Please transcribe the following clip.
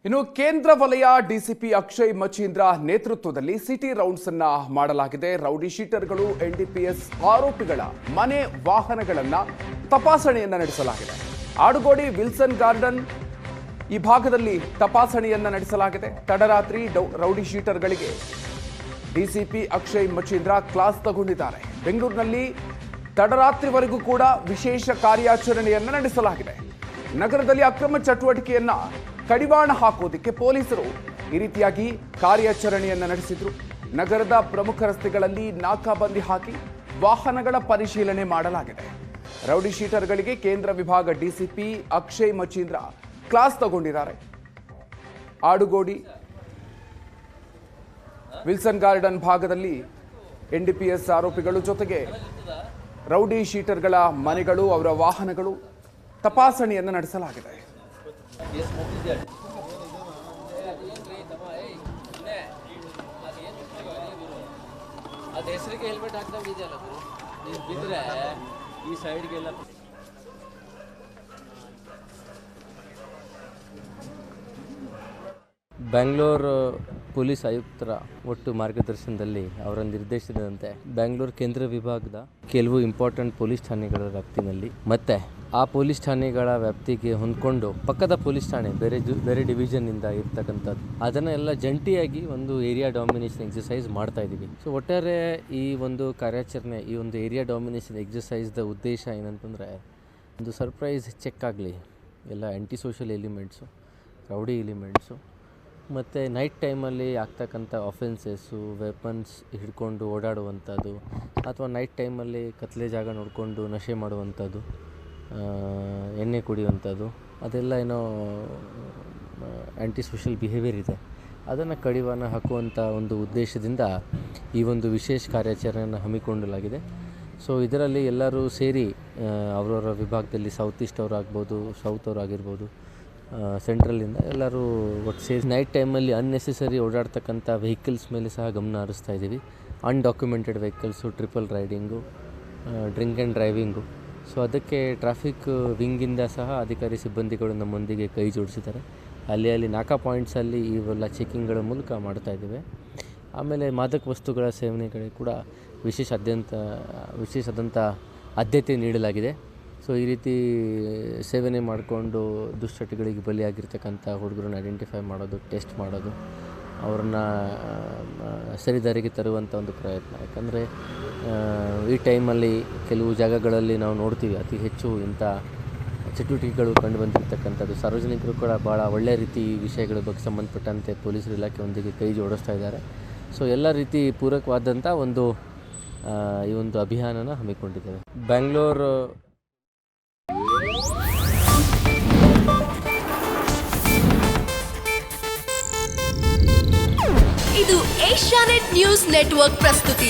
ಇನ್ನು ಕೇಂದ್ರ ವಲಯ ಡಿಸಿಪಿ ಅಕ್ಷಯ್ ಮಚೀಂದ್ರ ನೇತೃತ್ವದಲ್ಲಿ ಸಿಟಿ ರೌಂಡ್ಸ್ ಅನ್ನ ಮಾಡಲಾಗಿದೆ. ರೌಡಿ ಶೀಟರ್ಗಳು ಎನ್ಡಿಪಿಎಸ್ ಆರೋಪಿಗಳ ಮನೆ ವಾಹನಗಳನ್ನ ತಪಾಸಣೆಯನ್ನ ನಡೆಸಲಾಗಿದೆ. ಆಡುಗೋಡಿ ವಿಲ್ಸನ್ ಗಾರ್ಡನ್ ಈ ಭಾಗದಲ್ಲಿ ತಪಾಸಣೆಯನ್ನ ನಡೆಸಲಾಗಿದೆ. ತಡರಾತ್ರಿ rowdy ಶೀಟರ್ಗಳಿಗೆ DCP Akshay Machindra class ತಗೊಂಡಿದ್ದಾರೆ. ಬೆಂಗಳೂರಿನಲ್ಲಿ ತಡರಾತ್ರಿವರೆಗೂ ಕೂಡ ವಿಶೇಷ ಕಾರ್ಯಾಚರಣೆಯನ್ನ ನಡೆಸಲಾಗಿದೆ. ನಗರದಲ್ಲಿ ಅಕ್ರಮ ಚಟುವಟಿಕೆಯನ್ನ ಕಡಿವಾಣ ಹಾಕೋದಕ್ಕೆ ಪೊಲೀಸರು ಈ ರೀತಿಯಾಗಿ ಕಾರ್ಯಾಚರಣೆಯನ್ನ ನಡೆಸಿದ್ರು. ನಗರದ ಪ್ರಮುಖ ರಸ್ತೆಗಳಲ್ಲಿ ನಾಕಾಬಂದಿ ಹಾಕಿ ವಾಹನಗಳ ಪರಿಶೀಲನೆ ಮಾಡಲಾಗಿದೆ. ರೌಡಿ ಶೀಟರ್ಗಳಿಗೆ ಕೇಂದ್ರ ವಿಭಾಗ ಡಿಸಿಪಿ ಅಕ್ಷಯ್ ಮಚೀಂದ್ರ ಕ್ಲಾಸ್ ತಗೊಂಡಿದ್ದಾರೆ. ಆಡುಗೋಡಿ ವಿಲ್ಸನ್ ಗಾರ್ಡನ್ ಭಾಗದಲ್ಲಿ ಎನ್ಡಿಪಿಎಸ್ ಆರೋಪಿಗಳು ಜೊತೆಗೆ ರೌಡಿ ಶೀಟರ್ಗಳ ಮನೆಗಳು, ಅವರ ವಾಹನಗಳು ತಪಾಸಣೆಯನ್ನು ನಡೆಸಲಾಗಿದೆ. ಹೆಸರಿಗೆ ಹೆಲ್ಮೆಟ್ ಹಾಕ್ದಂಗೆ ಇದೆಯಲ್ಲ ಬಿದ್ದರೆ ಈ ಸೈಡ್ಗೆಲ್ಲ. ಬೆಂಗಳೂರು ಪೊಲೀಸ್ ಆಯುಕ್ತರ ಒಟ್ಟು ಮಾರ್ಗದರ್ಶನದಲ್ಲಿ ಅವರ ನಿರ್ದೇಶನದಂತೆ ಬೆಂಗಳೂರು ಕೇಂದ್ರ ವಿಭಾಗದ ಕೆಲವು ಇಂಪಾರ್ಟೆಂಟ್ ಪೊಲೀಸ್ ಠಾಣೆಗಳ ವ್ಯಾಪ್ತಿನಲ್ಲಿ ಮತ್ತೆ ಆ ಪೊಲೀಸ್ ಠಾಣೆಗಳ ವ್ಯಾಪ್ತಿಗೆ ಹೊಂದ್ಕೊಂಡು ಪಕ್ಕದ ಪೊಲೀಸ್ ಠಾಣೆ ಬೇರೆ ಡಿವಿಷನ್ನಿಂದ ಇರ್ತಕ್ಕಂಥದ್ದು ಅದನ್ನೆಲ್ಲ ಜಂಟಿಯಾಗಿ ಒಂದು ಏರಿಯಾ ಡಾಮಿನೇಷನ್ ಎಕ್ಸಸೈಸ್ ಮಾಡ್ತಾ ಇದ್ದೀವಿ. ಸೊ ಒಟ್ಟಾರೆ ಈ ಒಂದು ಕಾರ್ಯಾಚರಣೆ, ಈ ಒಂದು ಏರಿಯಾ ಡಾಮಿನೇಷನ್ ಎಕ್ಸಸೈಸ್ದ ಉದ್ದೇಶ ಏನಂತಂದರೆ, ಒಂದು ಸರ್ಪ್ರೈಸ್ ಚೆಕ್ ಆಗಲಿ ಎಲ್ಲ anti social elements, rowdy elements, ಮತ್ತು ನೈಟ್ ಟೈಮಲ್ಲಿ ಆಗ್ತಕ್ಕಂಥ ಅಫೆನ್ಸಸ್ಸು, ವೆಪನ್ಸ್ ಹಿಡ್ಕೊಂಡು ಓಡಾಡುವಂಥದ್ದು, ಅಥವಾ ನೈಟ್ ಟೈಮಲ್ಲಿ ಕತ್ಲೆ ಜಾಗ ನೋಡಿಕೊಂಡು ನಶೆ ಮಾಡುವಂಥದ್ದು, ಎಣ್ಣೆ ಕುಡಿಯುವಂಥದ್ದು, ಅದೆಲ್ಲ ಏನೋ ಆ್ಯಂಟಿ ಸೋಷಿಯಲ್ ಬಿಹೇವಿಯರ್ ಇದೆ, ಅದನ್ನು ಕಡಿವಾಣ ಹಾಕುವಂಥ ಒಂದು ಉದ್ದೇಶದಿಂದ ಈ ಒಂದು ವಿಶೇಷ ಕಾರ್ಯಾಚರಣೆಯನ್ನು ಹಮ್ಮಿಕೊಳ್ಳಲಾಗಿದೆ. ಸೊ ಇದರಲ್ಲಿ ಎಲ್ಲರೂ ಸೇರಿ ಅವರವರ ವಿಭಾಗದಲ್ಲಿ ಸೌತ್ ಈಸ್ಟ್ ಅವರಾಗ್ಬೋದು, ಸೌತ್ ಅವರಾಗಿರ್ಬೋದು, ಸೆಂಟ್ರಲಿಂದ ಎಲ್ಲರೂ ಒಟ್ಟು ಸೇರಿ ನೈಟ್ ಟೈಮಲ್ಲಿ ಅನ್ನೆಸೆಸರಿ ಓಡಾಡ್ತಕ್ಕಂಥ ವೆಹಿಕಲ್ಸ್ ಮೇಲೆ ಸಹ ಗಮನ ಹರಿಸ್ತಾ ಇದ್ದೀವಿ. Undocumented vehicles, triple riding, drink and driving. So ಅದಕ್ಕೆ ಟ್ರಾಫಿಕ್ ವಿಂಗಿಂದ ಸಹ ಅಧಿಕಾರಿ ಸಿಬ್ಬಂದಿಗಳು ನಮ್ಮೊಂದಿಗೆ ಕೈ ಜೋಡಿಸಿದ್ದಾರೆ. ಅಲ್ಲಿ ನಾಕಾ ಪಾಯಿಂಟ್ಸಲ್ಲಿ ಇವೆಲ್ಲ ಚೆಕಿಂಗ್ಗಳ ಮೂಲಕ ಮಾಡ್ತಾಯಿದ್ದೇವೆ. ಆಮೇಲೆ ಮಾದಕ ವಸ್ತುಗಳ ಸೇವನೆಗಳಿಗೆ ಕೂಡ ವಿಶೇಷಾದಂಥ ಆದ್ಯತೆ ನೀಡಲಾಗಿದೆ. ಸೊ ಈ ರೀತಿ ಸೇವನೆ ಮಾಡಿಕೊಂಡು ದುಶ್ಚಟಗಳಿಗೆ ಬಲಿಯಾಗಿರ್ತಕ್ಕಂಥ ಹುಡುಗರನ್ನ ಐಡೆಂಟಿಫೈ ಮಾಡೋದು, ಟೆಸ್ಟ್ ಮಾಡೋದು, ಅವ್ರನ್ನ ಸರಿದಾರಿಗೆ ತರುವಂಥ ಒಂದು ಪ್ರಯತ್ನ. ಯಾಕಂದರೆ ಈ ಟೈಮಲ್ಲಿ ಕೆಲವು ಜಾಗಗಳಲ್ಲಿ ನಾವು ನೋಡ್ತೀವಿ ಅತಿ ಹೆಚ್ಚು ಇಂಥ ಚಟುವಟಿಕೆಗಳು ಕಂಡು ಬಂದಿರತಕ್ಕಂಥದ್ದು. ಸಾರ್ವಜನಿಕರು ಕೂಡ ಭಾಳ ಒಳ್ಳೆಯ ರೀತಿ ಈ ವಿಷಯಗಳ ಬಗ್ಗೆ ಸಂಬಂಧಪಟ್ಟಂತೆ ಪೊಲೀಸರು ಇಲಾಖೆಯೊಂದಿಗೆ ಕೈ ಜೋಡಿಸ್ತಾ ಇದ್ದಾರೆ. ಸೊ ಎಲ್ಲ ರೀತಿ ಪೂರಕವಾದಂಥ ಈ ಒಂದು ಅಭಿಯಾನನ ಹಮ್ಮಿಕೊಂಡಿದ್ದೇವೆ. ಬೆಂಗಳೂರು ಇದು ಏಷ್ಯಾನೆಟ್ ನ್ಯೂಸ್ ನೆಟ್ವರ್ಕ್ ಪ್ರಸ್ತುತಿ.